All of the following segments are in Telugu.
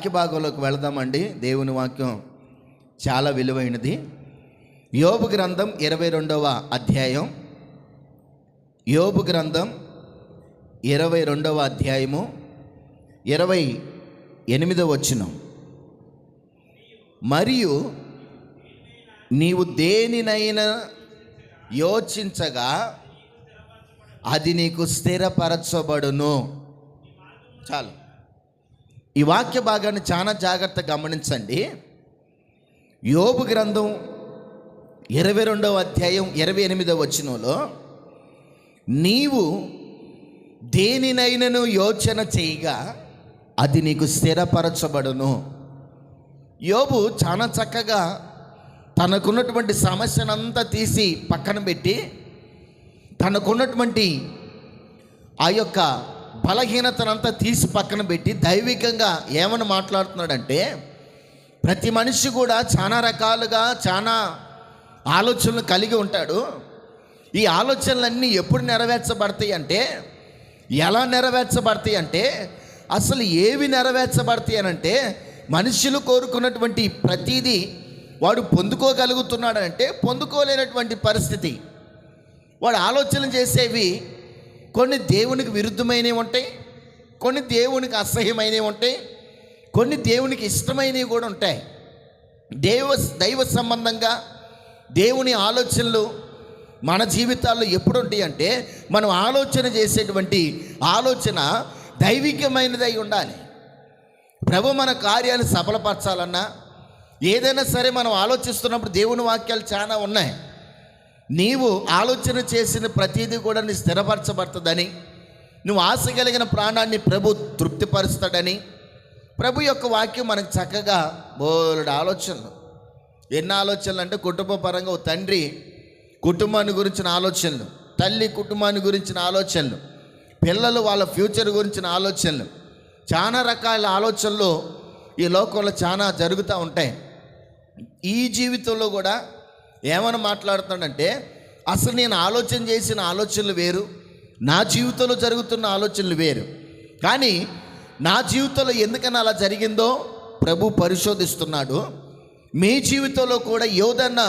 వాక్య భాగంలోకి వెళదామండి. దేవుని వాక్యం చాలా విలువైనది. యోబు గ్రంథం 22వ అధ్యాయం. యోబు గ్రంథం 22వ అధ్యాయము 28వ వచనం. మరియు నీవు దేనినైనా యోచించగా అది నీకు స్థిరపరచబడును. చాలు. ఈ వాక్య భాగాన్ని చాలా జాగ్రత్తగా గమనించండి. యోబు గ్రంథం 22వ అధ్యాయం 28వ వచనంలో నీవు దేనినైనను యోచన చేయగా అది నీకు స్థిరపరచబడును. యోబు చాలా చక్కగా తనకున్నటువంటి సమస్యనంతా తీసి పక్కన పెట్టి తనకున్నటువంటి ఆ యొక్క బలహీనతనంతా తీసి పక్కన పెట్టి దైవికంగా ఏమని మాట్లాడుతున్నాడంటే, ప్రతి మనిషి కూడా చాలా రకాలుగా చాలా ఆలోచనలు కలిగి ఉంటాడు. ఈ ఆలోచనలన్నీ ఎప్పుడు నెరవేర్చబడతాయి అంటే, ఎలా నెరవేర్చబడతాయి అంటే, అసలు ఏవి నెరవేర్చబడతాయి అని అంటే, మనుషులు కోరుకున్నటువంటి ప్రతిదీ వాడు పొందుకోగలుగుతున్నాడంటే పొందుకోలేనటువంటి పరిస్థితి. వాడు ఆలోచన చేసేవి కొన్ని దేవునికి విరుద్ధమైనవి ఉంటాయి, కొన్ని దేవునికి అసహ్యమైనవి ఉంటాయి, కొన్ని దేవునికి ఇష్టమైనవి కూడా ఉంటాయి. దైవ సంబంధంగా దేవుని ఆలోచనలు మన జీవితాల్లో ఎప్పుడు ఉంటాయి అంటే, మనం ఆలోచన చేసేటువంటి ఆలోచన దైవికమైనదై ఉండాలి. ప్రభు మన కార్యాన్ని సఫలపరచాలన్నా ఏదైనా సరే మనం ఆలోచిస్తున్నప్పుడు దేవుని వాక్యాలు చాలా ఉన్నాయి. నీవు ఆలోచన చేసిన ప్రతిదీ కూడా నీ స్థిరపరచబడుతుందని, నువ్వు ఆశ కలిగిన ప్రాణాన్ని ప్రభు తృప్తిపరుస్తాడని ప్రభు యొక్క వాక్యం మనకు చక్కగా బోలెడు ఆలోచనలు. ఎన్ని ఆలోచనలు అంటే, కుటుంబ పరంగా తండ్రి కుటుంబాన్ని గురించిన ఆలోచనలు, తల్లి కుటుంబాన్ని గురించిన ఆలోచనలు, పిల్లలు వాళ్ళ ఫ్యూచర్ గురించిన ఆలోచనలు, చాలా రకాల ఆలోచనలు ఈ లోకంలో చాలా జరుగుతూ ఉంటాయి. ఈ జీవితంలో కూడా ఏమని మాట్లాడుతాడంటే, అసలు నేను ఆలోచన చేసిన ఆలోచనలు వేరు, నా జీవితంలో జరుగుతున్న ఆలోచనలు వేరు. కానీ నా జీవితంలో ఎందుకని అలా జరిగిందో ప్రభు పరిశోధిస్తున్నాడు. మీ జీవితంలో కూడా ఏదన్నా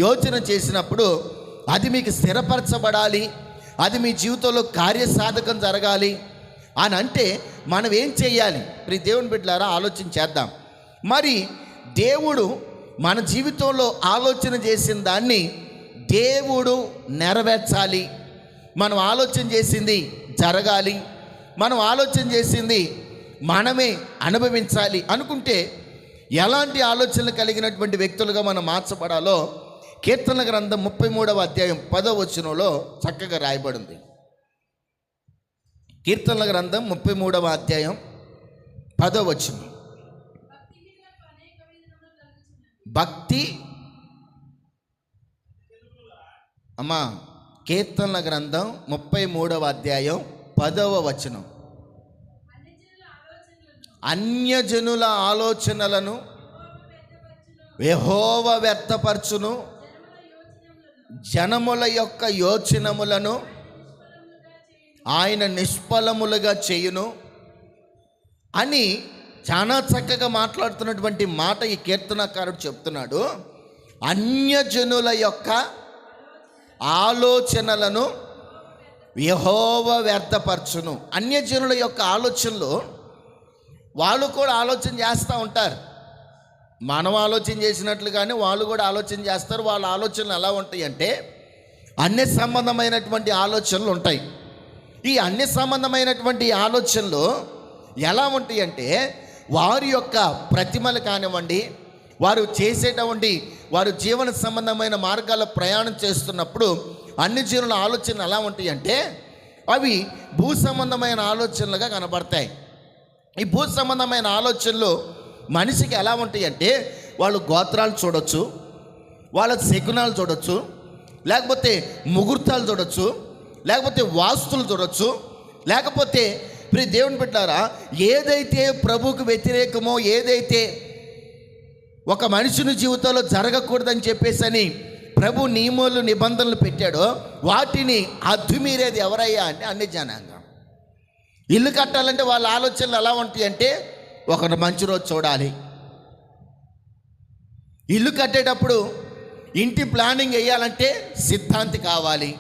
యోచన చేసినప్పుడు అది మీకు స్థిరపరచబడాలి, అది మీ జీవితంలో కార్యసాధకం జరగాలి అని అంటే మనం ఏం చేయాలి? ప్రతి దేవుని బిడ్డలారా ఆలోచన చేద్దాం. మరి దేవుడు మన జీవితంలో ఆలోచన చేసిన దాన్ని దేవుడు నెరవేర్చాలి, మనం ఆలోచన చేసింది జరగాలి, మనం ఆలోచన చేసింది మనమే అనుభవించాలి అనుకుంటే ఎలాంటి ఆలోచనలు కలిగినటువంటి వ్యక్తులుగా మనం మార్చబడాలో కీర్తనల గ్రంథం 33వ అధ్యాయం 10వ వచనంలో చక్కగా రాయబడింది. కీర్తనల గ్రంథం 33వ అధ్యాయం 10వ వచనం. భక్తి అమ్మా, కీర్తనల గ్రంథం 33వ అధ్యాయం 10వ వచనం. అన్యజనుల ఆలోచనలను యెహోవా వ్యర్థపరచును, జనముల యొక్క యోచనములను ఆయన నిష్ఫలములుగా చేయును అని చాలా చక్కగా మాట్లాడుతున్నటువంటి మాట ఈ కీర్తనకారుడు చెప్తున్నాడు. అన్యజనుల యొక్క ఆలోచనలను యెహోవా వ్యర్థపరచును. అన్యజనుల యొక్క ఆలోచనలు వాళ్ళు కూడా ఆలోచన చేస్తూ ఉంటారు. మనం ఆలోచన చేసినట్లుగానే వాళ్ళు కూడా ఆలోచన చేస్తారు. వాళ్ళ ఆలోచనలు ఎలా ఉంటాయి అంటే, అన్య సంబంధమైనటువంటి ఆలోచనలు ఉంటాయి. ఈ అన్య సంబంధమైనటువంటి ఆలోచనలు ఎలా ఉంటాయి అంటే, వారి యొక్క ప్రతిమలు కానివ్వండి, వారు చేసేటువంటి వారు జీవన సంబంధమైన మార్గాల్లో ప్రయాణం చేస్తున్నప్పుడు అన్ని జీవుల ఆలోచనలు ఎలా ఉంటాయి అంటే, అవి భూ సంబంధమైన ఆలోచనలుగా కనబడతాయి. ఈ భూ సంబంధమైన ఆలోచనలు మనిషికి ఎలా ఉంటాయి అంటే, వాళ్ళు గోత్రాలు చూడొచ్చు, వాళ్ళ శకునాలు చూడొచ్చు, లేకపోతే ముహూర్తాలు చూడొచ్చు, లేకపోతే వాస్తులు చూడొచ్చు, లేకపోతే ప్రియ దేవుని బిడ్డలారా ఏదైతే ప్రభువుకు వ్యతిరేకమో, ఏదైతే ఒక మనుషుని జీవితంలో జరగకూడదని చెప్పేసి ప్రభు నియమాలు నిబంధనలు పెట్టాడో వాటిని అద్దుమీరేది ఎవరయ్యా అంటే అన్ని జనాంగం. ఇల్లు కట్టాలంటే వాళ్ళ ఆలోచనలు ఎలా ఉంటాయి అంటే, ఒకరు మంచి రోజు చూడాలి. ఇల్లు కట్టేటప్పుడు ఇంటి ప్లానింగ్ వేయాలంటే సిద్ధాంతి కావాలి.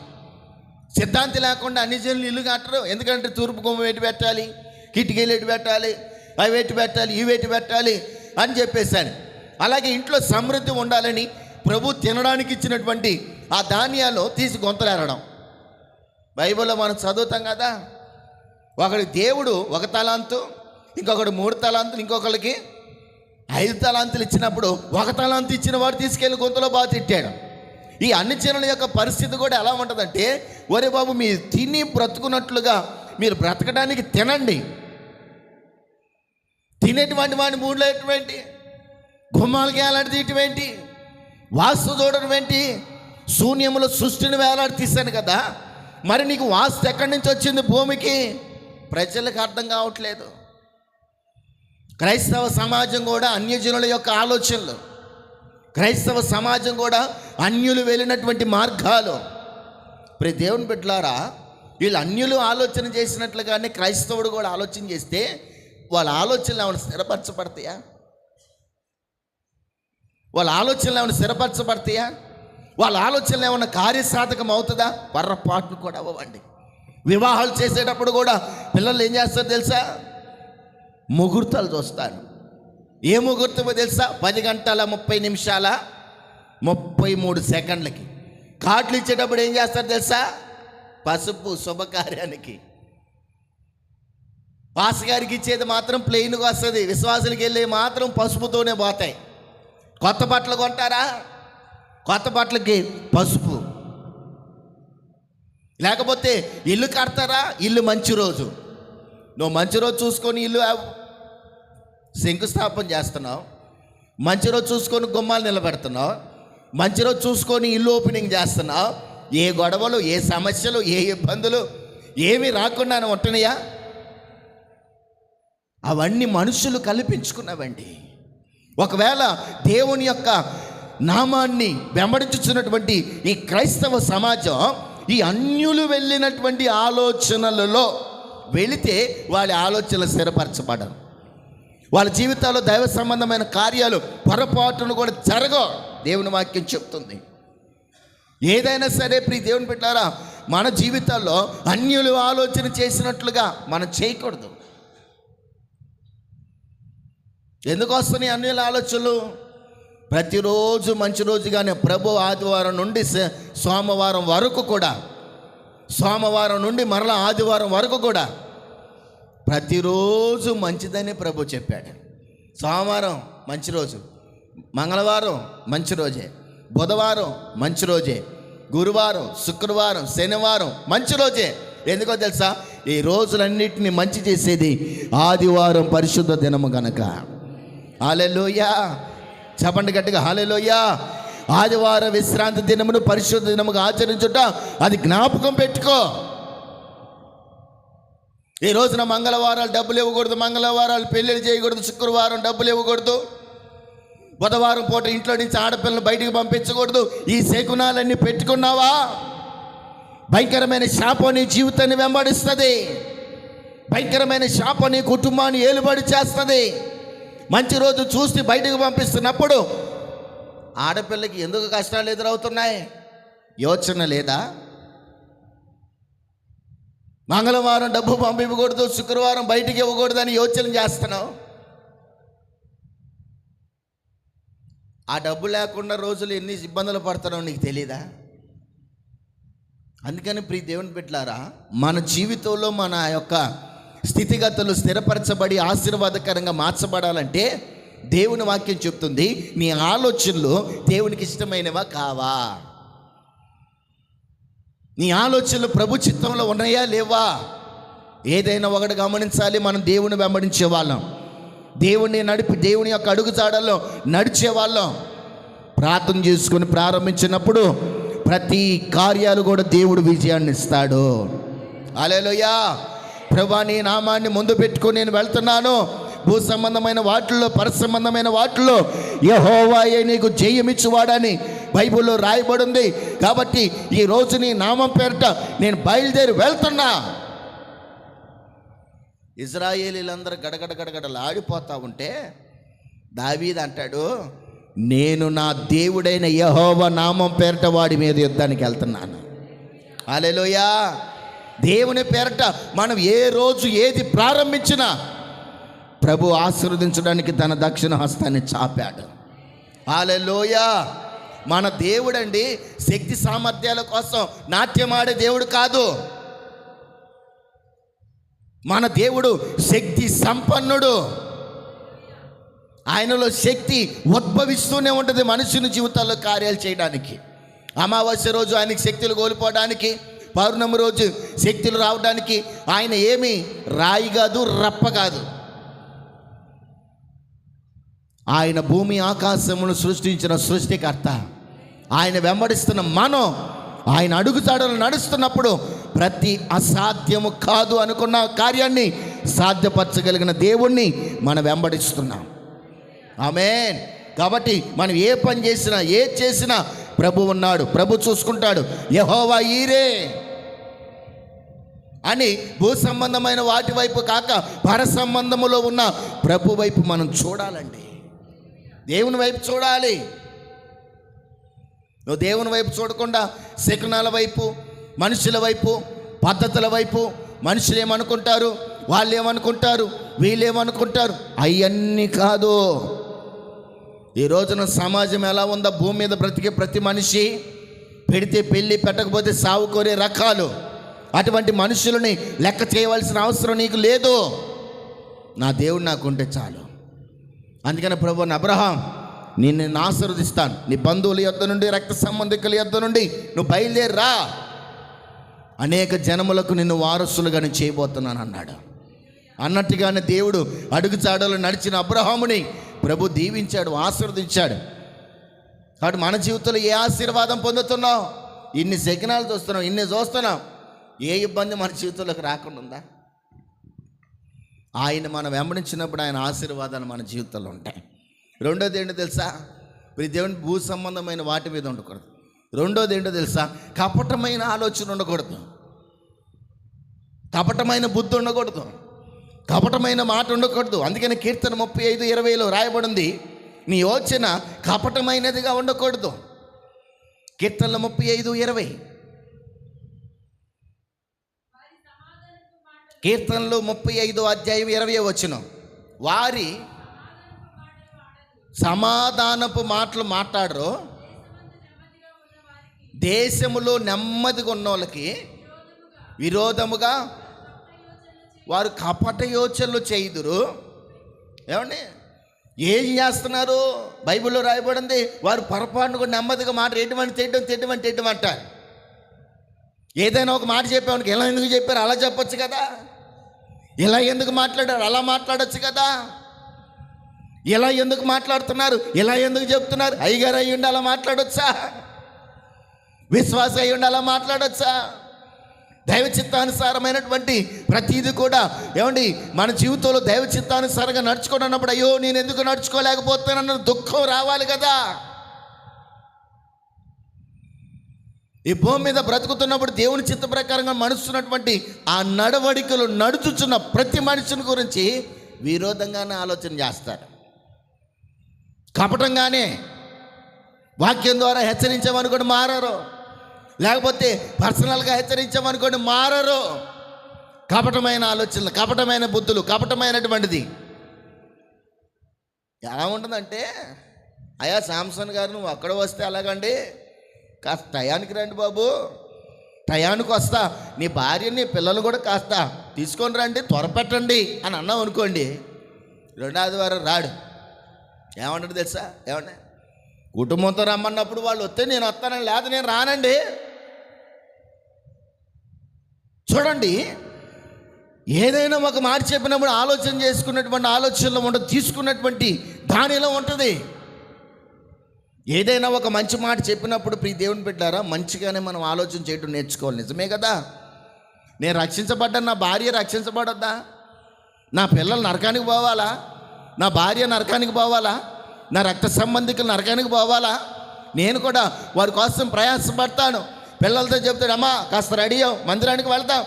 సిద్ధాంతి లేకుండా అన్ని జనులు ఇల్లు కట్టరు. ఎందుకంటే తూర్పు గుమ్మం ఎటు పెట్టాలి, కిటికీలు ఎటు పెట్టాలి, అవి ఎటు పెట్టాలి, ఇవి ఎటు పెట్టాలి అని చెప్పేశాను. అలాగే ఇంట్లో సమృద్ధి ఉండాలని ప్రభు తినడానికి ఇచ్చినటువంటి ఆ ధాన్యాలు తీసి గొంతలేరడం. బైబిల్లో మనం చదువుతాం కదా, ఒకడి దేవుడు 1 తలాంతు, ఇంకొకడు 3 తలాంతులు, ఇంకొకరికి 5 తలాంతులు ఇచ్చినప్పుడు 1 తలాంతు ఇచ్చిన వాడు తీసుకెళ్ళి గొంతులో బాగా తిట్టాడు. ఈ అన్ని జనుల యొక్క పరిస్థితి కూడా ఎలా ఉంటుందంటే, ఒరే బాబు మీరు తిని బ్రతుకున్నట్లుగా మీరు బ్రతకడానికి తినండి. తినేటువంటి వాడిని మూడులో ఎటువంటి గుమ్మాలకి వేలాడి తీయటమేంటి, వాస్తు చూడడం ఏంటి, శూన్యములో సృష్టిని వేలాడి తీశాను కదా, మరి నీకు వాస్తు ఎక్కడి నుంచి వచ్చింది భూమికి? ప్రజలకు అర్థం కావట్లేదు. క్రైస్తవ సమాజం కూడా అన్యజనుల యొక్క ఆలోచనలు, క్రైస్తవ సమాజం కూడా అన్యులు వెళ్ళినటువంటి మార్గాలు. ఇప్పుడు దేవుని బిడ్డలారా, వీళ్ళు అన్యులు ఆలోచన చేసినట్లుగానే క్రైస్తవుడు కూడా ఆలోచన చేస్తే వాళ్ళ ఆలోచనలు ఏమైనా స్థిరపరచబడతాయా? వాళ్ళ ఆలోచనలు ఏమైనా స్థిరపరచబడతాయా? వాళ్ళ ఆలోచనలు ఏమైనా కార్యసాధకం అవుతుందా? పొర్రపాట్లు కూడా అవ్వండి. వివాహాలు చేసేటప్పుడు కూడా పిల్లలు ఏం చేస్తారు తెలుసా? ముహూర్తాలు చూస్తారు. ఏ ముహూర్తమో తెలుసా? 10:30 కార్డులు ఇచ్చేటప్పుడు ఏం చేస్తారు తెలుసా? పసుపు శుభకార్యానికి. పాసగారికి ఇచ్చేది మాత్రం ప్లెయిన్గా వస్తుంది, విశ్వాసులకి వెళ్ళి మాత్రం పసుపుతోనే పోతాయి. కొత్త బట్టలు కొంటారా? కొత్త బట్టలకి పసుపు. లేకపోతే ఇల్లు కడతారా? ఇల్లు మంచి రోజు. నువ్వు మంచి రోజు చూసుకొని ఇల్లు శంకుస్థాపన చేస్తున్నావు, మంచి రోజు చూసుకొని గుమ్మాలు నిలబెడుతున్నావు, మంచి రోజు చూసుకొని ఇల్లు ఓపెనింగ్ చేస్తున్నావు. ఏ గొడవలు, ఏ సమస్యలు, ఏ ఇబ్బందులు ఏమీ రాకుండా ఉంటున్నాయా? అవన్నీ మనుషులు కల్పించుకున్నవండి. ఒకవేళ దేవుని యొక్క నామాన్ని వెంబడించుతున్నటువంటి ఈ క్రైస్తవ సమాజం ఈ అన్యులు వెళ్ళినటువంటి ఆలోచనలలో వెళితే వాళ్ళ ఆలోచనలు స్థిరపరచబడరు. వాళ్ళ జీవితాల్లో దైవ సంబంధమైన కార్యాలు పొరపాటును కూడా జరగవు. దేవుని వాక్యం చెప్తుంది. ఏదైనా సరే ప్రియ దేవుని బిడ్డలారా, మన జీవితాల్లో అన్యులు ఆలోచన చేసినట్లుగా మనం చేయకూడదు. ఎందుకు వస్తున్నాయి అన్యుల ఆలోచనలు? ప్రతిరోజు మంచి రోజుగానే ప్రభు ఆదివారం నుండి సోమవారం వరకు కూడా, సోమవారం నుండి మరలా ఆదివారం వరకు కూడా ప్రతిరోజు మంచిదని ప్రభు చెప్పాడు. సోమవారం మంచి రోజు, మంగళవారం మంచి రోజే, బుధవారం మంచి రోజే, గురువారం, శుక్రవారం, శనివారం మంచి రోజే. ఎందుకో తెలుసా? ఈ రోజులన్నిటిని మంచి చేసేది ఆదివారం పరిశుద్ధ దినము గనక. హల్లెలూయా, చెప్పండి గట్టిగా హల్లెలూయా. ఆదివారం విశ్రాంతి దినమును పరిశుద్ధ దినముగా ఆచరించుట అది జ్ఞాపకం పెట్టుకో. ఈ రోజున మంగళవారాలు డబ్బులు ఇవ్వకూడదు, మంగళవారాలు పెళ్ళిళ్ళు చేయకూడదు, శుక్రవారం డబ్బులు ఇవ్వకూడదు, బుధవారం పూట ఇంట్లో నుంచి ఆడపిల్లలు బయటికి పంపించకూడదు. ఈ శకునాలన్నీ పెట్టుకున్నావా? భయంకరమైన శాపం నీ జీవితాన్ని వెంబడిస్తుంది. భయంకరమైన శాపం నీ కుటుంబాన్ని ఏలుబడి చేస్తుంది. మంచి రోజు చూసి బయటకు పంపిస్తున్నప్పుడు ఆడపిల్లకి ఎందుకు కష్టాలు ఎదురవుతున్నాయి? యోచన లేదా? మంగళవారం డబ్బు పంపించకూడదు, శుక్రవారం బయటికి ఇవ్వకూడదు అని యోచన చేస్తున్నావు. ఆ డబ్బు లేకుండా రోజులు ఎన్ని ఇబ్బందులు పడుతున్నావు నీకు తెలీదా? అందుకని ప్రియ దేవుని బిడ్డలారా, మన జీవితంలో మన యొక్క స్థితిగతులు స్థిరపరచబడి ఆశీర్వాదకరంగా మార్చబడాలంటే దేవుని వాక్యం చెప్తుంది, నీ ఆలోచనలు దేవునికి ఇష్టమైనవా కావా? నీ ఆలోచనలు ప్రభు చిత్తంలో ఉన్నాయా లేవా? ఏదైనా ఒకటి గమనించాలి, మనం దేవుని వెంబడించే వాళ్ళం, దేవుని దేవుని యొక్క అడుగుజాడల్లో నడిచే వాళ్ళం. ప్రార్థన చేసుకుని ప్రారంభించినప్పుడు ప్రతి కార్యాలు కూడా దేవుడు విజయాన్ని ఇస్తాడు. హల్లెలూయా. ప్రభువా, నీ నామాన్ని ముందు పెట్టుకొని నేను వెళ్తున్నాను. భూ సంబంధమైన వాటిల్లో, పర సంబంధమైన వాటిల్లో యెహోవాయే నీకు జయమిచ్చువాడని బైబిల్లో రాయబడి ఉంది. కాబట్టి ఈ రోజు నీ నామం పేరిట నేను బయలుదేరి వెళ్తున్నా. ఇజ్రాయేలీలందరూ గడగడ గడగడలాడిపోతూ ఉంటే దావీదు అంటాడు, నేను నా దేవుడైన యెహోవా నామం పేరట వాడి మీద యుద్ధానికి వెళ్తున్నాను. హల్లెలూయా. దేవుని పేరట మనం ఏ రోజు ఏది ప్రారంభించినా ప్రభు ఆశీర్వదించడానికి తన దక్షిణ హస్తాన్ని చాపాడు. హల్లెలూయా. మన దేవుడండి శక్తి సామర్థ్యాల కోసం నాట్యమాడే దేవుడు కాదు. మన దేవుడు శక్తి సంపన్నుడు. ఆయనలో శక్తి ఉద్భవిస్తూనే ఉంటుంది మనుషుని జీవితాల్లో కార్యాలు చేయడానికి. అమావాస్య రోజు ఆయనకి శక్తులు కోల్పోవడానికి, పౌర్ణమి రోజు శక్తులు రావడానికి ఆయన ఏమి రాయి కాదు, రప్ప కాదు. ఆయన భూమి ఆకాశమును సృష్టించిన సృష్టికర్త. ఆయన వెంబడిస్తున్న మనం ఆయన అడుగుతాడని నడుస్తున్నప్పుడు ప్రతి అసాధ్యము కాదు అనుకున్న కార్యాన్ని సాధ్యపరచగలిగిన దేవుణ్ణి మనం వెంబడిస్తున్నాం. ఆమేన్. కాబట్టి మనం ఏ పని చేసినా ఏది చేసినా ప్రభు ఉన్నాడు, ప్రభు చూసుకుంటాడు. యెహోవా ఈరే అని భూ సంబంధమైన వాటి వైపు కాక పర సంబంధములో ఉన్న ప్రభు వైపు మనం చూడాలండి. దేవుని వైపు చూడాలి. నువ్వు దేవుని వైపు చూడకుండా శకునాల వైపు, మనుషుల వైపు, పద్ధతుల వైపు, మనుషులు ఏమనుకుంటారు, వాళ్ళు ఏమనుకుంటారు, వీళ్ళు ఏమనుకుంటారు, అవన్నీ కాదు. ఈ రోజున సమాజం ఎలా ఉందో, భూమి మీద బ్రతికే ప్రతి మనిషి పెడితే పెళ్ళి, పెట్టకపోతే సావు కోరే రకాలు. అటువంటి మనుషులని లెక్క చేయవలసిన అవసరం నీకు లేదు. నా దేవుడు నాకుంటే చాలు. అందుకని ప్రభువుని అబ్రహాం, నేను ఆశీర్వదిస్తాను, నీ బంధువుల యొద్ద నుండి, రక్త సంబంధికుల యొద్ద నుండి నువ్వు బయలుదేరా, అనేక జనములకు నిన్ను వారసులుగా నేను చేయబోతున్నాను అన్నాడు. అన్నట్టుగానే దేవుడు అడుగుజాడలో నడిచిన అబ్రహాముని ప్రభు దీవించాడు, ఆశీర్వదించాడు. కాబట్టి మన జీవితంలో ఏ ఆశీర్వాదం పొందుతున్నావు? ఇన్ని శకునాలు చూస్తున్నాం, ఇన్ని చూస్తున్నాం, ఏ ఇబ్బంది మన జీవితంలోకి రాకుండా ఉందా? ఆయన మనం వెంబడించినప్పుడు ఆయన ఆశీర్వాదాలు మన జీవితంలో ఉంటాయి. రెండోది ఏంటో తెలుసా? ప్రతి దేవుని భూ సంబంధమైన వాటి మీద ఉండకూడదు. రెండోది ఏంటో తెలుసా? కపటమైన ఆలోచన ఉండకూడదు, కపటమైన బుద్ధి ఉండకూడదు, కపటమైన మాట ఉండకూడదు. అందుకని కీర్తన 35:20 రాయబడింది, నీ యోచన కపటమైనదిగా ఉండకూడదు. కీర్తనలు 35:20, కీర్తనలు 35:20 వారి సమాధానపు మాటలు మాట్లాడరు, దేశములో నెమ్మదిగా ఉన్న వాళ్ళకి విరోధముగా వారు కపట యోచనలు చేయుదురు. ఏమండి, ఏం చేస్తున్నారు? బైబిల్లో రాయబడింది, వారు పొరపాటును కూడా నెమ్మదిగా మాట ఎటువంటి అంటారు. ఏదైనా ఒక మాట చెప్పామనికి ఇలా ఎందుకు చెప్పారు, అలా చెప్పొచ్చు కదా. ఇలా ఎందుకు మాట్లాడారు, అలా మాట్లాడచ్చు కదా. ఇలా ఎందుకు మాట్లాడుతున్నారు, ఇలా ఎందుకు చెప్తున్నారు? అయ్యగారు అయ్యుండి అలా మాట్లాడొచ్చా? విశ్వాస అయ్యుండి అలా మాట్లాడొచ్చా? దైవ చిత్తానుసారమైనటువంటి ప్రతిదీ కూడా ఏమండి మన జీవితంలో దైవ చిత్తానుసారంగా నడుచుకోనప్పుడు, అయ్యో నేను ఎందుకు నడుచుకోలేకపోతానన్న దుఃఖం రావాలి కదా. ఈ భూమి మీద బ్రతుకుతున్నప్పుడు దేవుని చిత్త ప్రకారంగా నడుస్తున్నటువంటి ఆ నడవడికలు నడుచుచున్న ప్రతి మనిషిని గురించి విరోధంగానే ఆలోచన చేస్తారు, కపటంగానే. వాక్యం ద్వారా హెచ్చరించామనుకోండి మారరు, లేకపోతే పర్సనల్గా హెచ్చరించామనుకోండి మారరు. కపటమైన ఆలోచనలు, కపటమైన బుద్ధులు, కపటమైనటువంటిది ఎలా ఉంటుందంటే, అయ్యా శాంసన్ గారు నువ్వు అక్కడ వస్తే అలాగండి, కాస్త టయానికి రండి బాబు, టయానికి వస్తా, నీ భార్యని పిల్లలు కూడా కాస్త తీసుకొని రండి, త్వరపెట్టండి అని అన్నాం అనుకోండి, రెండో ఆదివారం రాడు. ఏమంటాడు తెలుసా? ఏమన్నా కుటుంబంతో రమ్మన్నప్పుడు వాళ్ళు వస్తే నేను వస్తానని, లేదా నేను రానండి. చూడండి, ఏదైనా ఒక మాట చెప్పినప్పుడు ఆలోచన చేసుకున్నటువంటి ఆలోచనలో ఉండదు, తీసుకున్నటువంటి దానిలో ఉంటుంది. ఏదైనా ఒక మంచి మాట చెప్పినప్పుడు ప్రియ దేవుని బిడ్డలారా మంచిగానే మనం ఆలోచన చేయడం నేర్చుకోవాలి. నిజమే కదా, నేను రక్షించబడ్డా, నా భార్య రక్షించబడద్దా? నా పిల్లలు నరకానికి పోవాలా? నా భార్య నరకానికి పోవాలా? నా రక్త సంబంధికులు నరకానికి పోవాలా? నేను కూడా వారి కోసం ప్రయాసపడతాను. పిల్లలతో చెప్తాడు, అమ్మా కాస్త రెడీ అవ్వు, మందిరానికి వెళ్తాం.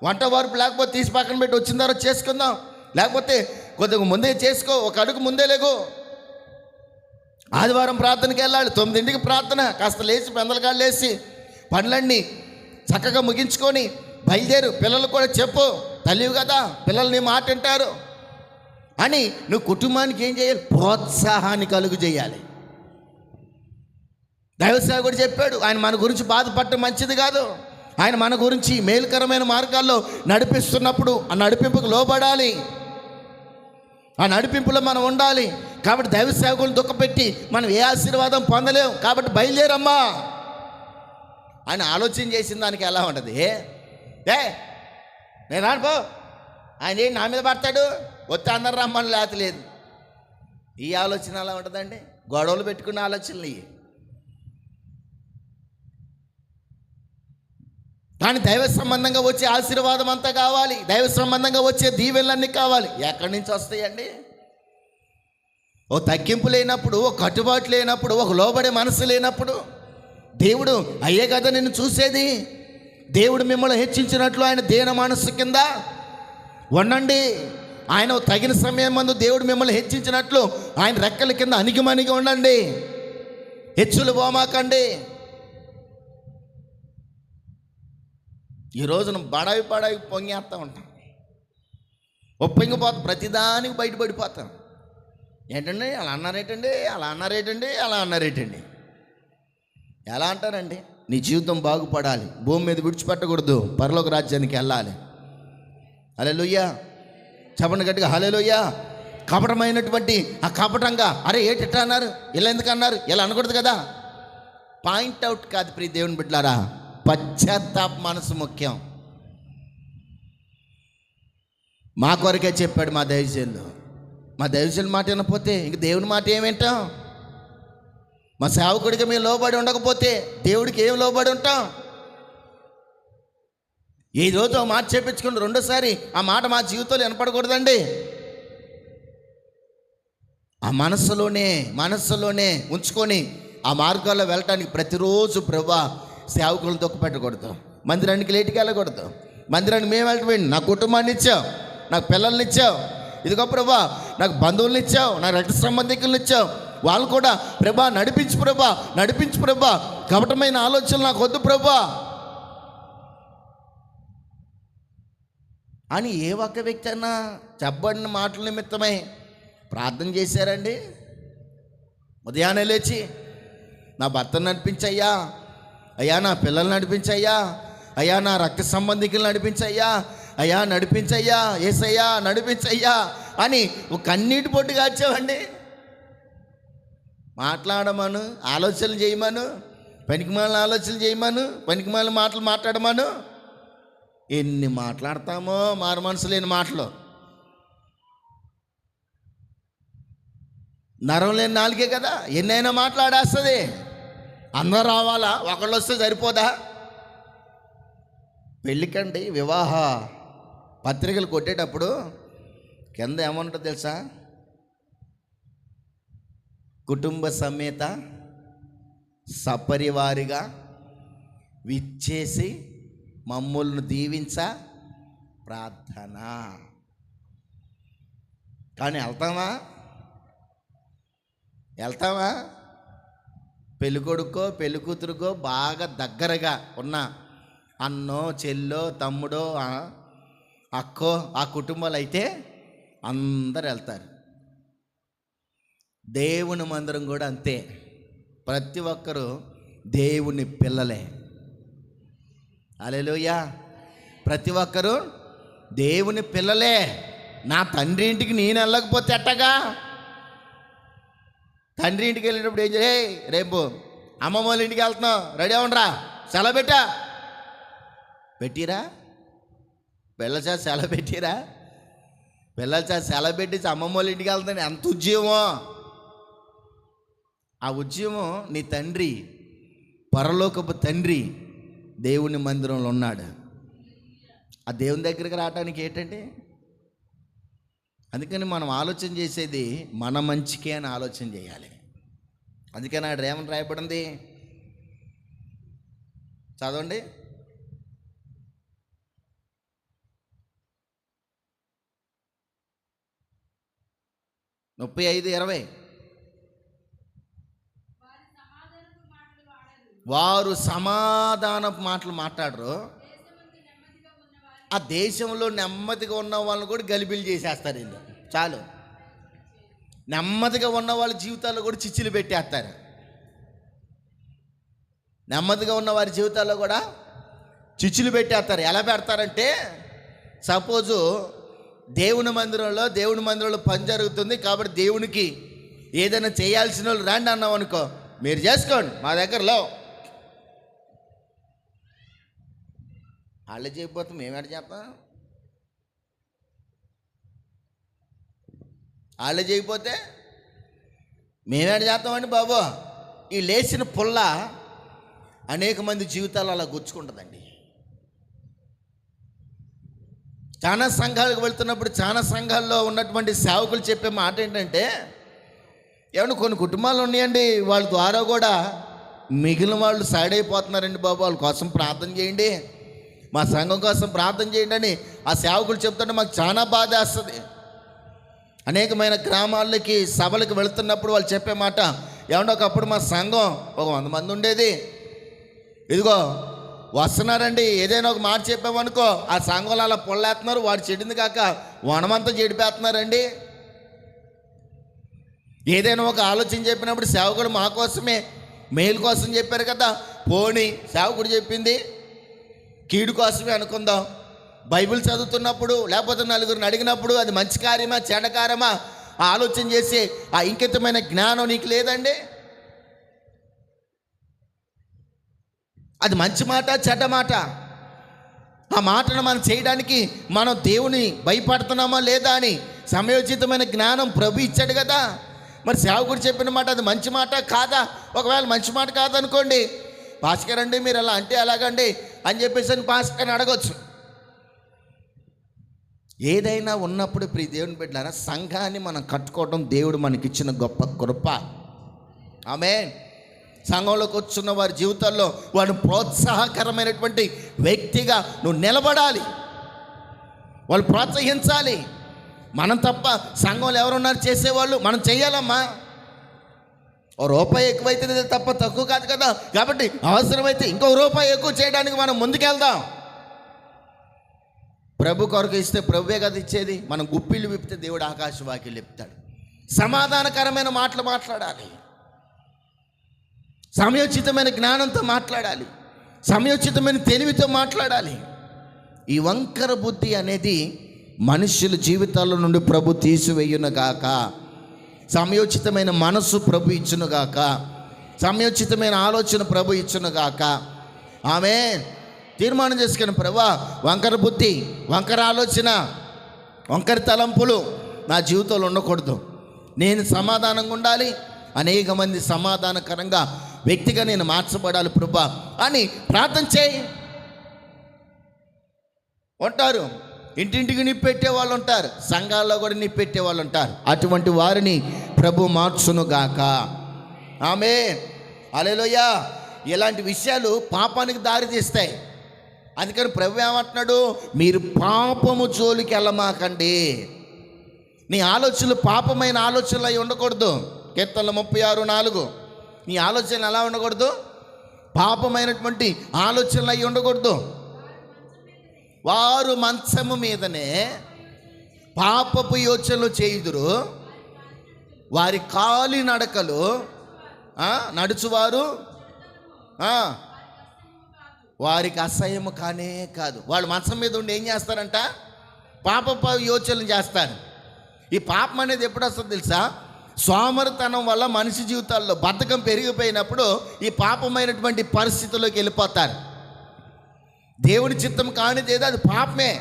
వంట వార్పు లేకపోతే తీసి పక్కన పెట్టి వచ్చిన తర్వాత చేసుకుందాం, లేకపోతే కొద్దిగా ముందే చేసుకో, ఒక అడుగు ముందే లేగు. ఆదివారం ప్రార్థనకి వెళ్ళాలి, 9ంటికి ప్రార్థన, కాస్త లేచి పెందలకాళ్ళు లేచి పనులన్నీ చక్కగా ముగించుకొని బయలుదేరు. పిల్లలు కూడా చెప్పు, తల్లివి కదా, పిల్లలు నీ మాట వింటారు అని నువ్వు కుటుంబానికి ఏం చేయాలి? ప్రోత్సాహాన్ని కలుగు చేయాలి. దైవసేవకుడు చెప్పాడు, ఆయన మన గురించి బాధపడటం మంచిది కాదు, ఆయన మన గురించి మేలుకరమైన మార్గాల్లో నడిపిస్తున్నప్పుడు ఆ నడిపింపుకు లోబడాలి, ఆ నడిపింపులో మనం ఉండాలి. కాబట్టి దైవ సేవకులను దుఃఖపెట్టి మనం ఏ ఆశీర్వాదం పొందలేం. కాబట్టి బయలుదేరమ్మా అని ఆలోచన చేసిన దానికి ఎలా ఉంటుంది? నేను రానుపో, ఆయన ఏంటి నా మీద పడతాడు, వస్తే అందరు రమ్మని లేతలేదు. ఈ ఆలోచన ఎలా ఉంటుందండి? గొడవలు పెట్టుకునే ఆలోచనలు ఇవి. కానీ దైవ సంబంధంగా వచ్చే ఆశీర్వాదం అంతా కావాలి, దైవ సంబంధంగా వచ్చే దీవెనలన్నీ కావాలి. ఎక్కడి నుంచి వస్తాయండి? ఓ తగ్గింపు లేనప్పుడు, ఓ కట్టుబాటు లేనప్పుడు, ఒక లోబడే మనసు లేనప్పుడు దేవుడు అయ్యే కదా నిన్ను చూసేది. దేవుడు మిమ్మల్ని హెచ్చించినట్లు ఆయన దీన మనస్సు కింద ఉండండి. ఆయన తగిన సమయం మందు దేవుడు మిమ్మల్ని హెచ్చించినట్లు ఆయన రెక్కల కింద అణిగిమణిగి ఉండండి. హెచ్చులు పోమాకండి. ఈ రోజున బడాయి పొంగేస్తూ ఉంటాం, ఒప్పింగిపోతాం, ప్రతిదానికి బయటపడిపోతాం. ఏంటండి అలా అన్నారేటండి, అలా అన్నారేటండి, అలా అన్నారేటండి. ఎలా అంటారండి? నీ జీవితం బాగుపడాలి, భూమి మీద విడిచిపెట్టకూడదు, పరలోక రాజ్యానికి వెళ్ళాలి. హల్లెలూయా, చెప్పండి గట్టిగా హల్లెలూయా. కపటమైనటువంటి ఆ కపటంగా అరే ఏటెట్టా అన్నారు, ఇలా ఎందుకు అన్నారు, ఇలా అనకూడదు కదా. పాయింట్అవుట్ కాదు ప్రియ దేవుని బిడ్డలారా, పశ్చాత్తాప మనసు ముఖ్యం. మా కొరకే చెప్పాడు మా దైవజనులు. మా దైవజనుల మాట వినకపోతే ఇంక దేవుని మాట ఏం వింటాం? మా సేవకుడికి మేము లోబడి ఉండకపోతే దేవుడికి ఏం లోబడి ఉంటాం? ఈ రోజు ఆ మాట చెప్పించుకుని రెండోసారి ఆ మాట మా జీవితంలో వినపడకూడదండి. ఆ మనస్సులోనే ఉంచుకొని ఆ మార్గాల్లో వెళ్ళటానికి ప్రతిరోజు ప్రభా సేవకులను తొక్కుపెట్టకూడదు, మందిరానికి లేటుకి వెళ్ళకూడదు. మందిరానికి మేము వెళ్ళటం, నా కుటుంబాన్ని ఇచ్చావు, నాకు పిల్లల్ని ఇచ్చావు, ఇదిగో ప్రభా నాకు బంధువులను ఇచ్చావు, నా రక్త సంబంధికులను ఇచ్చావు, వాళ్ళు కూడా ప్రభా నడిపించు ప్రభా, కపటమైన ఆలోచనలు నాకు వద్దు ప్రభా అని ఏ ఒక్క వ్యక్తి అన్నా చెప్పబడిన మాటల నిమిత్తమై ప్రార్థన చేశారండి? ఉదయాన్నే లేచి నా భర్తను నడిపించయ్యా, అయ్యా నా పిల్లల్ని నడిపించయ్యా, అయ్యా నా రక్త సంబంధికులను నడిపించయ్యా, అయ్యా నడిపించయ్యా, యేసయ్యా నడిపించయ్యా అని ఒక కన్నీటి పొట్టు కాచావండి? మాట్లాడమను, ఆలోచనలు చేయమను, పనికిమాలిన ఆలోచనలు చేయమను, పనికిమాలిన మాటలు మాట్లాడమను. ఎన్ని మాట్లాడతామో మారు మనసు లేని మాటలు. నరం లేని నాలుగే కదా, ఎన్నైనా మాట్లాడేస్తుంది. అందరూ రావాలా, ఒకళ్ళు వస్తే సరిపోదా? పెళ్ళికండి వివాహ పత్రికలు కొట్టేటప్పుడు కింద ఏమంటుందో తెలుసా? కుటుంబ సమేత సపరివారిగా విచ్చేసి మమ్ములను దీవించ ప్రార్థన. కానీ వెళ్తామా? పెళ్ళికొడుకో పెళ్ళికూతురుకో బాగా దగ్గరగా ఉన్న అన్నో చెల్లో తమ్ముడో అక్కో ఆ కుటుంబాలు అయితే అందరు వెళ్తారు. దేవుని మందిరం కూడా అంతే, ప్రతి ఒక్కరూ దేవుని పిల్లలే. హల్లెలూయా, ప్రతి ఒక్కరూ దేవుని పిల్లలే. నా తండ్రి ఇంటికి నేను వెళ్ళకపోతే ఎట్టగా? తండ్రి ఇంటికి వెళ్ళేటప్పుడు ఏం చేయ, రేపు అమ్మమ్మ వాళ్ళ ఇంటికి వెళ్తున్నాం, రెడీ అవ్వండిరా, సెలవు పెట్టిరా, పిల్లల చేత సెలవు పెట్టిరా, పిల్లల చేత సెలవు పెట్టించి అమ్మమ్మ వాళ్ళ ఇంటికి వెళ్తాను. ఎంత ఉద్యమం! ఆ ఉద్యమం నీ తండ్రి, పరలోకపు తండ్రి దేవుని మందిరంలో ఉన్నాడు. ఆ దేవుని దగ్గరికి రావడానికి ఏంటంటే, అందుకని మనం ఆలోచన చేసేది మన మంచికే అని ఆలోచన చేయాలి. అందుకని ఆడ ఏమని రాయబడింది చదవండి. 35:20 వారు సమాధానపు మాటలు మాట్లాడరు, ఆ దేశంలో నెమ్మదిగా ఉన్న వాళ్ళని కూడా గలిబిలి చేసేస్తారు. వీళ్ళు చాలు, నెమ్మదిగా ఉన్న వాళ్ళ జీవితాల్లో కూడా చిచ్చులు పెట్టేస్తారు. నెమ్మదిగా ఉన్న వారి జీవితాల్లో కూడా చిచ్చులు పెట్టేస్తారు. ఎలా పెడతారంటే, సపోజు దేవుని మందిరంలో పని జరుగుతుంది కాబట్టి దేవునికి ఏదైనా చేయాల్సిన వాళ్ళు రండి అన్నాం అనుకో, మీరు చేసుకోండి, మా దగ్గరలో. వాళ్ళు చేయకపోతే మేమేట చేస్తాం? వాళ్ళు చేయకపోతే మేమేట చేస్తామండి బాబు. ఈ లేచిన పుల్ల అనేక మంది జీవితాలు అలా గుచ్చుకుంటుందండి. చాలా సంఘాలకు వెళ్తున్నప్పుడు చాలా సంఘాల్లో ఉన్నటువంటి సేవకులు చెప్పే మాట ఏంటంటే, ఏమన్నా కొన్ని కుటుంబాలు ఉన్నాయండి, వాళ్ళ ద్వారా కూడా మిగిలిన వాళ్ళు సైడ్ అయిపోతున్నారండి బాబు, వాళ్ళ కోసం ప్రార్థన చేయండి, మా సంఘం కోసం ప్రార్థన చేయండి అని ఆ సేవకులు చెప్తుంటే మాకు చాలా బాధ వేస్తుంది. అనేకమైన గ్రామాలకి సభలకు వెళుతున్నప్పుడు వాళ్ళు చెప్పే మాట, ఏమన్నా ఒకప్పుడు మా సంఘం ఒక 100 మంది ఉండేది, ఇదిగో వస్తున్నారండి, ఏదైనా ఒక మాట చెప్పామనుకో ఆ సంఘంలో అలా పొల్లేస్తున్నారు, వాడు చెడింది కాక వనమంతా చెడిపేస్తున్నారండి. ఏదైనా ఒక ఆలోచన చెప్పినప్పుడు సేవకుడు మా కోసమే మేలు కోసం చెప్పారు కదా, పోనీ సేవకుడు చెప్పింది కీడు కోసమే అనుకుందాం. బైబిల్ చదువుతున్నప్పుడు లేకపోతే నలుగురిని అడిగినప్పుడు అది మంచి కార్యమా చెడ్డ కార్యమా ఆలోచన చేసి ఆ ఇంకితమైన జ్ఞానం నీకు లేదండి. అది మంచి మాట చెడ్డ మాట, ఆ మాటను మనం చేయడానికి మనం దేవుని భయపడుతున్నామా లేదా అని సమయోచితమైన జ్ఞానం ప్రభు ఇచ్చాడు కదా. మరి సేవకుడు చెప్పిన మాట అది మంచి మాట కాదా? ఒకవేళ మంచి మాట కాదనుకోండి, పాస్టర్ అండి మీరు అలా అంటే ఎలాగండి అని చెప్పేసి పాస్టర్ని అడగొచ్చు. ఏదైనా ఉన్నప్పుడు ప్రియ దేవుని బిడ్డలారా, సంఘాన్ని మనం కట్టుకోవడం దేవుడు మనకిచ్చిన గొప్ప కృప. ఆమేన్. సంఘంలోకి వచ్చున్న వారి జీవితాల్లో వాడు ప్రోత్సాహకరమైనటువంటి వ్యక్తిగా నువ్వు నిలబడాలి, వాళ్ళు ప్రోత్సహించాలి. మనం తప్ప సంఘంలో ఎవరున్నారు చేసేవాళ్ళు, మనం చెయ్యాలమ్మా. రూపాయి ఎక్కువైతే తప్ప తక్కువ కాదు కదా, కాబట్టి అవసరమైతే ఇంకో రూపాయి ఎక్కువ చేయడానికి మనం ముందుకెళ్దాం. ప్రభు కొరకు ఇస్తే ప్రభువే కదా ఇచ్చేది. మనం గుప్పిళ్ళు విప్పితే దేవుడు ఆకాశవాకిలు చెప్తాడు. సమాధానకరమైన మాటలు మాట్లాడాలి, సమయోచితమైన జ్ఞానంతో మాట్లాడాలి, సమయోచితమైన తెలివితో మాట్లాడాలి. ఈ వంకర బుద్ధి అనేది మనుషుల జీవితాల నుండి ప్రభు తీసివేయునుగాక. సమయోచితమైన మనస్సు ప్రభు ఇచ్చునుగాక, సమయోచితమైన ఆలోచన ప్రభు ఇచ్చునుగాక. ఆమె తీర్మానం చేసుకుని, ప్రభా వంకర బుద్ధి, వంకర ఆలోచన, వంకర తలంపులు నా జీవితంలో ఉండకూడదు, నేను సమాధానంగా ఉండాలి, అనేక మంది సమాధానకరంగా వ్యక్తిగా నేను మార్చబడాలి ప్రభా అని ప్రార్థన చేయి. ఉంటారు ఇంటింటికి నిప్పెట్టే వాళ్ళు ఉంటారు, సంఘాల్లో కూడా నిప్పెట్టే వాళ్ళు ఉంటారు. అటువంటి వారిని ప్రభు మార్చునుగాక. ఆమేన్. హల్లెలూయా. ఇలాంటి విషయాలు పాపానికి దారి తీస్తాయి. అందుకని ప్రభు ఏమంటున్నాడు, మీరు పాపము జోలికి వెళ్ళమాకండి. నీ ఆలోచనలు పాపమైన ఆలోచనలు అవి ఉండకూడదు. కీర్తనలు 36:4. నీ ఆలోచనలు ఎలా ఉండకూడదు? పాపమైనటువంటి ఆలోచనలు అవి ఉండకూడదు. వారు మంచము మీదనే పాపపు యోచనలు చేయుదురు, వారి కాలి నడకలు నడుచువారు వారికి అసహ్యము కానే కాదు. వాళ్ళు మంచం మీద ఉండి ఏం చేస్తారంట? పాపపు యోచనలు చేస్తారు. ఈ పాపం అనేది ఎప్పుడు వస్తుంది తెలుసా? సోమరితనం వల్ల మనిషి జీవితాల్లో బద్ధకం పెరిగిపోయినప్పుడు ఈ పాపమైనటువంటి పరిస్థితుల్లోకి వెళ్ళిపోతారు. దేవుని చిత్తం కానిది ఏదో అది పాపమే.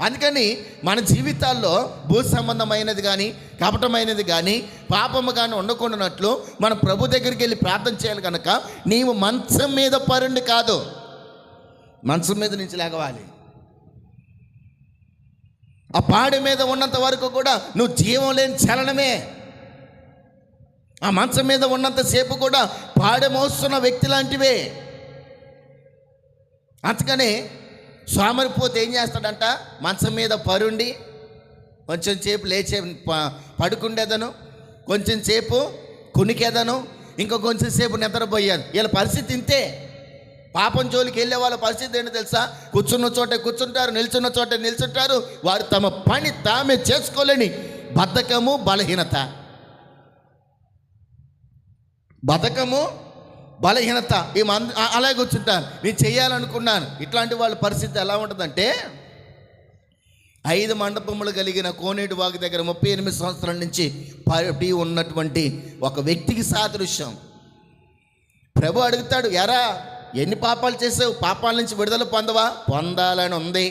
అందుకని మన జీవితాల్లో భూ సంబంధమైనది కానీ కపటమైనది కానీ పాపము కానీ ఉండకుండానట్లు మన ప్రభు దగ్గరికి వెళ్ళి ప్రార్థన చేయాలి. కనుక నీవు మంచం మీద పరుండి కాదు, మంచం మీద నుంచి లేగవాలి. ఆ పాడి మీద ఉన్నంత వరకు కూడా నువ్వు జీవం లేని చలనమే. ఆ మంచం మీద ఉన్నంతసేపు కూడా పాడె మోస్తున్న వ్యక్తి లాంటివే. అందుకని సోమరిపోతే ఏం చేస్తాడంట? మంచం మీద పరుండి కొంచెం సేపు లేచే పడుకుండేదను, కొంచెం సేపు కునికేదను, ఇంకా కొంచెం సేపు నిద్రపోయాను. వీళ్ళ పరిస్థితి ఇంతే. పాపం జోలికి వెళ్ళే వాళ్ళ పరిస్థితి ఏంటో తెలుసా? కూర్చున్న చోటే కూర్చుంటారు, నిల్చున్న చోటే నిల్చుంటారు. వారు తమ పని తామే చేసుకోలేని బద్ధకము, బలహీనత. బద్ధకము, బలహీనత అలాగే కూర్చుంటారు. నేను చేయాలనుకున్నాను. ఇట్లాంటి వాళ్ళ పరిస్థితి ఎలా ఉంటుందంటే, 5 మండపములు కలిగిన కోనేటి వాగు దగ్గర 38 సంవత్సరాల నుంచి పడి ఉన్నటువంటి ఒక వ్యక్తికి సాదృశ్యం. ప్రభు అడుగుతాడు, ఎరా ఎన్ని పాపాలు చేసావు? పాపాల నుంచి విడుదల పొందవా? పొందాలని ఉంది,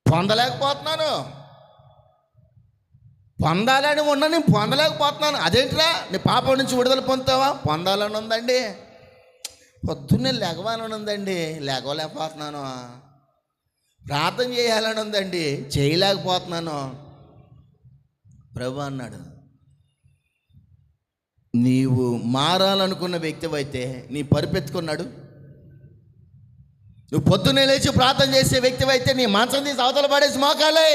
పొందలేకపోతున్నాను. పొందాలని ఉన్నా, నేను పొందలేకపోతున్నాను. అదేంట్రా, నీ పాపం నుంచి విడుదల పొందుతావా? పొందాలని ఉందండి. పొద్దున్నే లెగవాలని ఉందండి, లెగవలేకపోతున్నాను. ప్రార్థన చేయాలని ఉందండి, చేయలేకపోతున్నాను. ప్రభు అన్నాడు, నీవు మారాలనుకున్న వ్యక్తివైతే నీ పరుపెత్తుకున్నాడు. నువ్వు పొద్దున్నే లేచి ప్రార్థన చేసే వ్యక్తివైతే నీ మంచం తీసి అవతల పడేసి మోకాలే.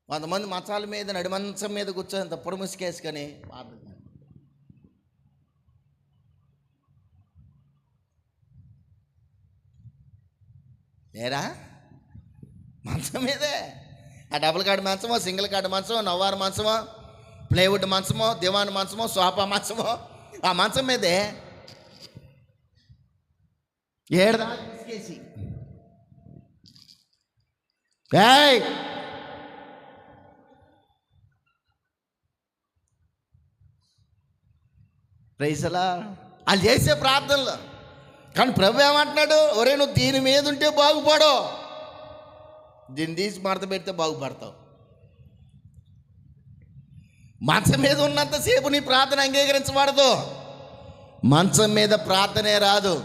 కొంతమంది మంచాల మీద, నడి మంచం మీద కూర్చొని తప్పుడు ముసుకేసుకొని లేరా, మంచం మీదే. ఆ డబుల్ కార్డు మంచమో, సింగిల్ కార్డు మంచమో, నవ్వారు మంచమో, ప్లేవుడ్ మంచమో, దివాన్ మంచమో, సోఫా మంచమో, ఆ మంచం మీదే 7 దాకా తీసుకేసి ప్రైసలా వాళ్ళు చేసే ప్రార్థనలు. కానీ ప్రభు ఏమంటున్నాడు, ఒరే నువ్వు దీని మీద ఉంటే బాగుపడవు, దీన్ని తీసి మడత పెడితే బాగుపడతావు. మంచం మీద ఉన్నంతసేపు నీ ప్రార్థన అంగీకరించబడదు. మంచం మీద ప్రార్థనే రాదు.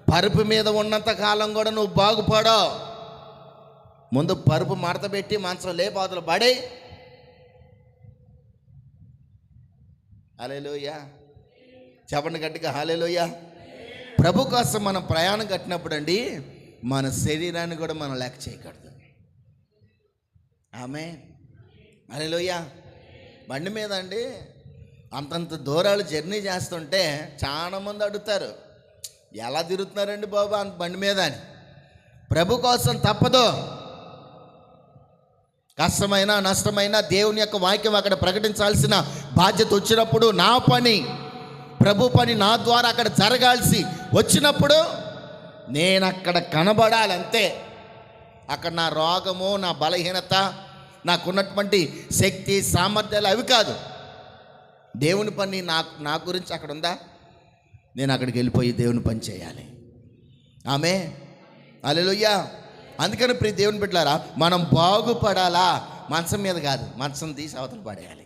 పరుపు మీద ఉన్నంత కాలం కూడా నువ్వు బాగుపడవు. ముందు పరుపు మడత పెట్టి మంచం లేపాతలు పడే. హల్లెలూయా, చెప్పండి గట్టిగా హల్లెలూయా. ప్రభు కోసం మనం ప్రయాణం కట్టినప్పుడు అండి, మన శరీరాన్ని కూడా మనం లెక్క చేయకూడదు. ఆమేన్, హల్లెలూయా. బండి మీద అండి అంతంత దూరాలు జర్నీ చేస్తుంటే చాలామంది అడుగుతారు, ఎలా తిరుగుతున్నారండి బాబు అంత బండి మీద అని. ప్రభు కోసం తప్పదు. కష్టమైనా నష్టమైనా దేవుని యొక్క వాక్యం అక్కడ ప్రకటించాల్సిన బాధ్యత వచ్చినప్పుడు, నా పని, ప్రభు పని నా ద్వారా అక్కడ జరగాల్సి వచ్చినప్పుడు నేను అక్కడ కనబడాలంతే. అక్కడ నా రోగము, నా బలహీనత, నాకున్నటువంటి శక్తి, సామర్థ్యాలు అవి కాదు. దేవుని పని నా గురించి అక్కడ ఉందా, నేను అక్కడికి వెళ్ళిపోయి దేవుని పని చేయాలి. ఆమేన్, హల్లెలూయా. అందుకని ప్రియ దేవుని బిడ్డలారా, మనం బాగుపడాలా, మంచం మీద కాదు, మంచం తీసి అవతల పడేయాలి.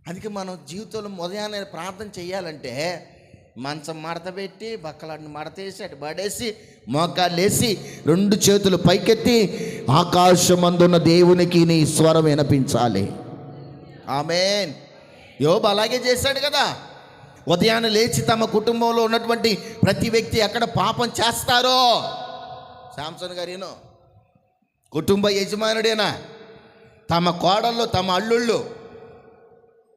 అందుకే మనం జీవితంలో ఉదయాన్నే ప్రార్థన చేయాలంటే మంచం మడత పెట్టి, బక్కలాడిని మడతేసి, అటు పడేసి, మోకాళ్ళు వేసి, 2 చేతులు పైకెత్తి ఆకాశమందున్న దేవునికి నీ స్వరం వినిపించాలి. ఆమేన్. యోబు అలాగే చేశాడు కదా. ఉదయాన్నే లేచి తమ కుటుంబంలో ఉన్నటువంటి ప్రతి వ్యక్తి ఎక్కడ పాపం చేస్తారో, శాంసన్ గారు కుటుంబ యజమానుడేనా, తమ కోడళ్ళు, తమ అల్లుళ్ళు,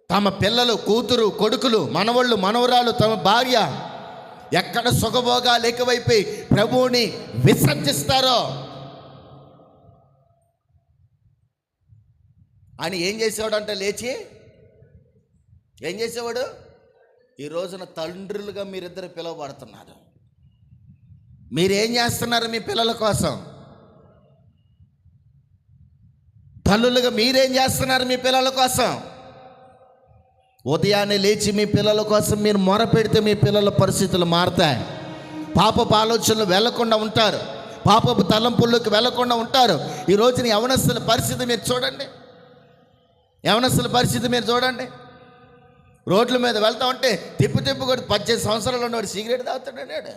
తమ పిల్లలు, కూతురు, కొడుకులు, మనవళ్ళు, మనవరాలు, తమ భార్య ఎక్కడ సుఖభోగాలు ఎక్కువైపోయి ప్రభువుని విసర్జిస్తారో అని ఏం చేసేవాడు అంటే, లేచి ఏం చేసేవాడు? ఈ రోజున తండ్రులుగా మీరిద్దరు పిలువబడుతున్నారు. మీరేం చేస్తున్నారు మీ పిల్లల కోసం? తల్లులుగా మీరేం చేస్తున్నారు మీ పిల్లల కోసం? ఉదయాన్నే లేచి మీ పిల్లల కోసం మీరు మొర పెడితే మీ పిల్లల పరిస్థితులు మారుతాయి. పాపపు ఆలోచనలు వెళ్లకుండా ఉంటారు, పాపపు తలంపుల్లోకి వెళ్లకుండా ఉంటారు. ఈ రోజున యవనస్తుల పరిస్థితి మీరు చూడండి, యవనస్తుల పరిస్థితి మీరు చూడండి. రోడ్ల మీద వెళ్తా ఉంటే తిప్పు కూడా 18 సంవత్సరాలు ఉన్నవాడు సిగరెట్ తాగుతున్నాడు,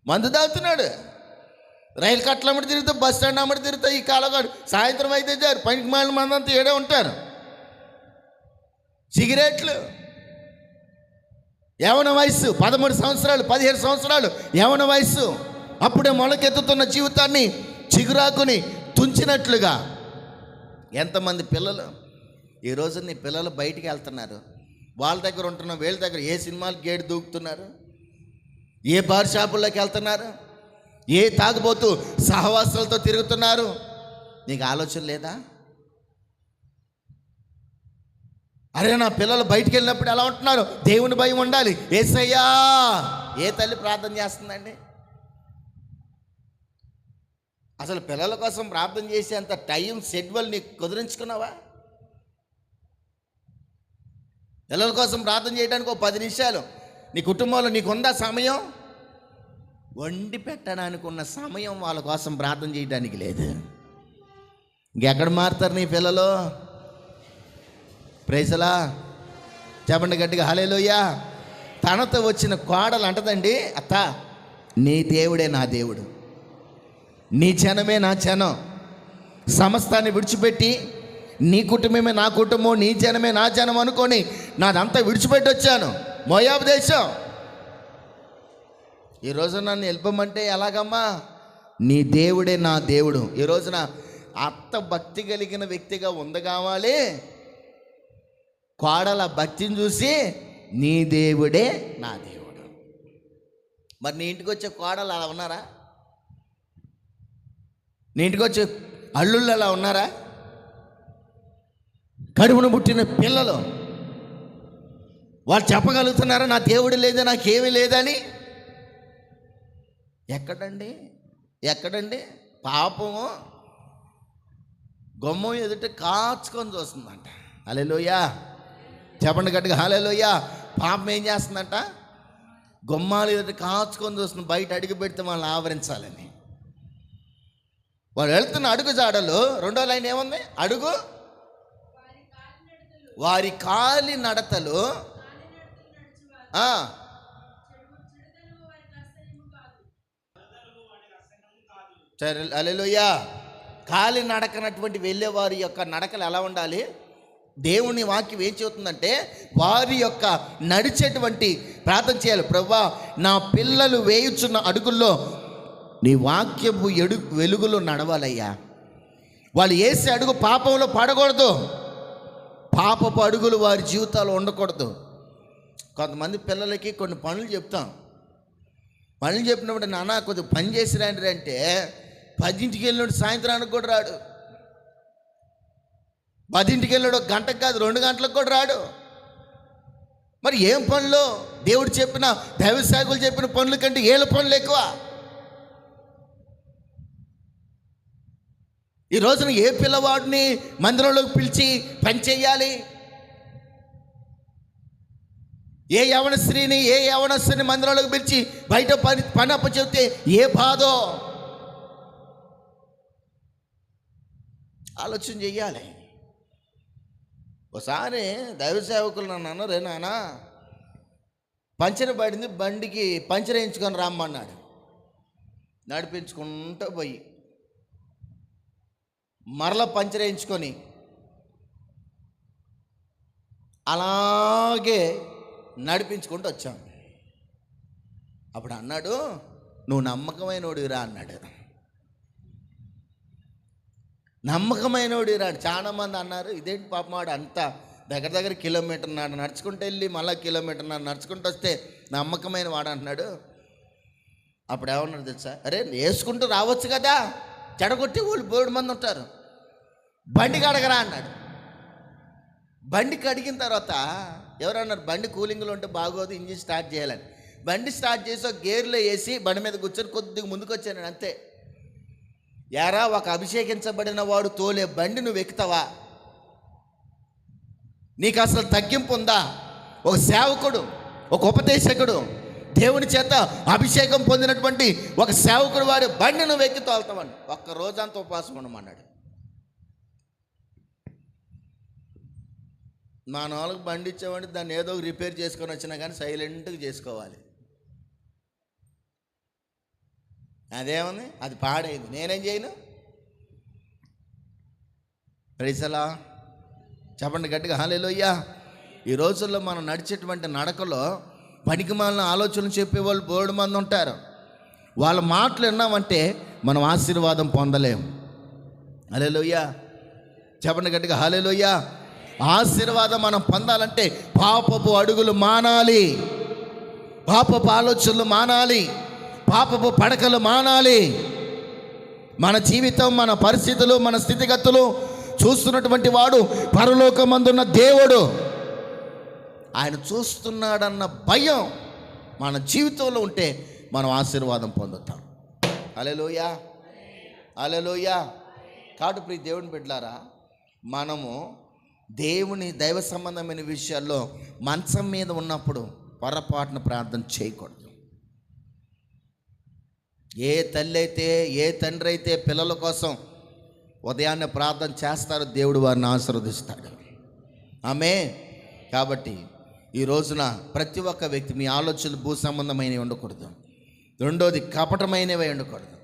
మందు తాగుతున్నాడు, రైలు కట్టలు అమ్మడి తిరుగుతా, బస్ స్టాండ్ అమ్మడి తిరుగుతా. ఈ కాలగాడు సాయంత్రం అయితే జారు పనికి మాలిన మందంతా ఏడే ఉంటారు, సిగరెట్లు. యవన వయస్సు 13 సంవత్సరాలు 17 సంవత్సరాలు యవన వయస్సు, అప్పుడే మొలకెత్తుతున్న జీవితాన్ని చిగురాకుని తుంచినట్లుగా. ఎంతమంది పిల్లలు ఈ రోజు నీ పిల్లలు బయటికి వెళ్తున్నారు, వాళ్ళ దగ్గర ఉంటున్న వీళ్ళ దగ్గర ఏ సినిమాలు గేటు దూకుతున్నారు, ఏ బార్ షాపుల్లోకి వెళ్తున్నారు, ఏ తాగుబోతూ సహవాసాలతో తిరుగుతున్నారు. నీకు ఆలోచన లేదా? అరే నా పిల్లలు బయటికి వెళ్ళినప్పుడు ఎలా ఉంటున్నారు? దేవుని భయం ఉండాలి. యేసయ్యా, ఏ తల్లి ప్రార్థన చేస్తుందండి? అసలు పిల్లల కోసం ప్రార్థన చేసేంత టైం షెడ్యూల్ నీకు కుదిరించుకున్నావా? పిల్లల కోసం ప్రార్థన చేయడానికి ఒక 10 నిమిషాలు నీ కుటుంబంలో నీకుందా సమయం? వండి పెట్టడానికి ఉన్న సమయం వాళ్ళ కోసం ప్రార్థన చేయడానికి లేదు. ఇంకెక్కడ మారుతారు నీ పిల్లలు? ప్రైజలా చెప్పండి గట్టిగా హల్లెలూయా. తనతో వచ్చిన కోడలు అంటదండి, అత్త నీ దేవుడే నా దేవుడు, నీ జనమే నా జనం, సమస్తాన్ని విడిచిపెట్టి నీ కుటుంబమే నా కుటుంబం, నీ జనమే నా జనం అనుకొని నాదంతా విడిచిపెట్టి వచ్చాను మోయాబు దేశం. ఈ రోజు నన్ను వెళ్ళిపోమంటే ఎలాగమ్మా? నీ దేవుడే నా దేవుడు. ఈ రోజున అత్త భక్తి కలిగిన వ్యక్తిగా ఉంది కావాలి, కోడల భక్తిని చూసి నీ దేవుడే నా దేవుడు. మరి నీ ఇంటికి వచ్చే కోడలు అలా ఉన్నారా? నీ ఇంటికి వచ్చే అల్లుళ్ళు అలా ఉన్నారా? కడుపును పుట్టిన పిల్లలు వాళ్ళు చెప్పగలుగుతున్నారా నా దేవుడు లేదా, నాకేమీ లేదని? ఎక్కడండి ఎక్కడండి? పాపము గుమ్మం ఎదుట కాచుకొని చూస్తుందంట. హల్లెలూయా చెప్పండి గట్టిగా హల్లెలూయా. పాపం ఏం చేస్తుందంట? గుమ్మాలు ఎదుట కాచుకొని చూస్తుంది, బయట అడుగు పెడితే వాళ్ళని ఆవరించాలని. వాడు వెళ్తున్న అడుగు జాడలు 2వ లైన్ ఏముంది? అడుగు వారి కాలి నడతలు హల్లెలూయా. కాలి నడకనటువంటి వెళ్ళే వారి యొక్క నడకలు ఎలా ఉండాలి? దేవుని వాక్యం ఏం చెబుతుందంటే వారి యొక్క నడిచేటువంటి ప్రార్థన చేయాలి. ప్రభువా నా పిల్లలు వేయుచున్న అడుగుల్లో నీ వాక్యపు వెలుగులో నడవాలయ్యా. వాళ్ళు వేసే అడుగు పాపంలో పడకూడదు, పాపపు అడుగులు వారి జీవితాలు ఉండకూడదు. కొంతమంది పిల్లలకి కొన్ని పనులు చెప్తాం, పనులు చెప్పినప్పుడు నాన్న కొద్దిగా పని చేసి రండి అంటే 10ంటికి వెళ్ళినప్పుడు సాయంత్రానికి కూడా రాడు, 10ంటికి వెళ్ళాడు 1 గంటకు కాదు 2 గంటలకు కూడా రాడు. మరి ఏం పనులు? దేవుడు చెప్పిన దైవ సేవకులు చెప్పిన పనుల కంటే ఏళ్ళ పనులు ఎక్కువ. ఈ రోజున ఏ పిల్లవాడిని మందిరంలోకి పిలిచి పని చెయ్యాలి? ఏ యవనస్తుని మందిరంలోకి పిలిచి బయట పని అప్ప చెప్తే ఏ బాధో ఆలోచన చెయ్యాలి. ఒకసారి దైవ సేవకులు నన్ను అన్నారు, నాన్న పంచర్ పడింది, బండికి పంచర్ వేయించుకొని రమ్మన్నాడు. నడిపించుకుంటూ పోయి మరల పంచర్ వేయించుకొని అలాగే నడిపించుకుంటూ వచ్చాం. అప్పుడు అన్నాడు, నువ్వు నమ్మకమైనోడిరా అన్నాడు. నమ్మకమైనోడిరా. చాలామంది అన్నారు, ఇదేంటి పాపం వాడు అంతా దగ్గర కిలోమీటర్న్నర నడుచుకుంటూ వెళ్ళి మళ్ళీ కిలోమీటర్న్నర నడుచుకుంటూ వస్తే నమ్మకమైన వాడు అంటున్నాడు. అప్పుడు ఏమన్నాడు తెలుసా? అరే వేసుకుంటూ రావచ్చు కదా, చెడగొట్టి వాళ్ళు 3 మంది ఉంటారు, బండి కడగరా అన్నాడు. బండి కడిగిన తర్వాత ఎవరన్నారు, బండి కూలింగ్లో ఉంటే బాగోదు, ఇంజిన్ స్టార్ట్ చేయాలని. బండి స్టార్ట్ చేసి ఒక గేర్లో వేసి బండి మీద కూర్చొని కొద్దిగా ముందుకు వచ్చాను అంతే. యారా, ఒక అభిషేకించబడిన వాడు తోలే బండి నువ్వు ఎక్కుతావా? నీకు అసలు తగ్గింపు ఉందా? ఒక సేవకుడు, ఒక ఉపదేశకుడు, దేవుని చేత అభిషేకం పొందినటువంటి ఒక సేవకుడు వాడు బండి నువ్వు ఎక్కి తోలుతావని ఒక్క రోజంతా ఉపవాసం ఉండమన్నాడు. మా నాలుగు బండి ఇచ్చామంటే దాన్ని ఏదో రిపేర్ చేసుకొని వచ్చినా కానీ సైలెంట్గా చేసుకోవాలి. అదేముంది, అది పాడైంది, నేనేం చేయను. ప్రైజలా చెప్పండి గట్టిగా హల్లెలూయా. ఈ రోజుల్లో మనం నడిచేటువంటి నడకలో పనికిమాలిన ఆలోచనలు చెప్పేవాళ్ళు బోర్డు మంది ఉంటారు. వాళ్ళ మాటలు విన్నామంటే మనం ఆశీర్వాదం పొందలేము. హల్లెలూయా, చెప్పండి గట్టిగా హల్లెలూయా. ఆశీర్వాదం మనం పొందాలంటే పాపపు అడుగులు మానాలి, పాపపు ఆలోచనలు మానాలి, పాపపు పడకలు మానాలి. మన జీవితం, మన పరిస్థితులు, మన స్థితిగతులు చూస్తున్నటువంటి వాడు పరలోకమందున్న దేవుడు. ఆయన చూస్తున్నాడన్న భయం మన జీవితంలో ఉంటే మనం ఆశీర్వాదం పొందుతాం. హల్లెలూయా, హల్లెలూయా. కాబట్టి ప్రియ దేవుని బిడ్డలారా, మనము దేవుని దైవ సంబంధమైన విషయాల్లో మంచం మీద ఉన్నప్పుడు పొరపాటున ప్రార్థన చేయకూడదు. ఏ తల్లి అయితే, ఏ తండ్రి అయితే పిల్లల కోసం ఉదయాన్నే ప్రార్థన చేస్తారో దేవుడు వారిని ఆశీర్వదిస్తాడు. ఆమేన్. కాబట్టి ఈ రోజున ప్రతి ఒక్క వ్యక్తి మీ ఆలోచనలు భూ సంబంధమైనవి ఉండకూడదు. రెండోది కపటమైనవి ఉండకూడదు,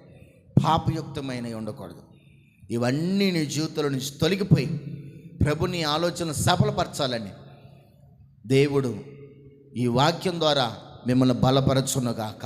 పాపయుక్తమైనవి ఉండకూడదు. ఇవన్నీ నీ జీవితంలో నుంచి తొలగిపోయి ప్రభుని ఆలోచన సఫలపరచాలని దేవుడు ఈ వాక్యం ద్వారా మిమ్మల్ని బలపరచునుగాక.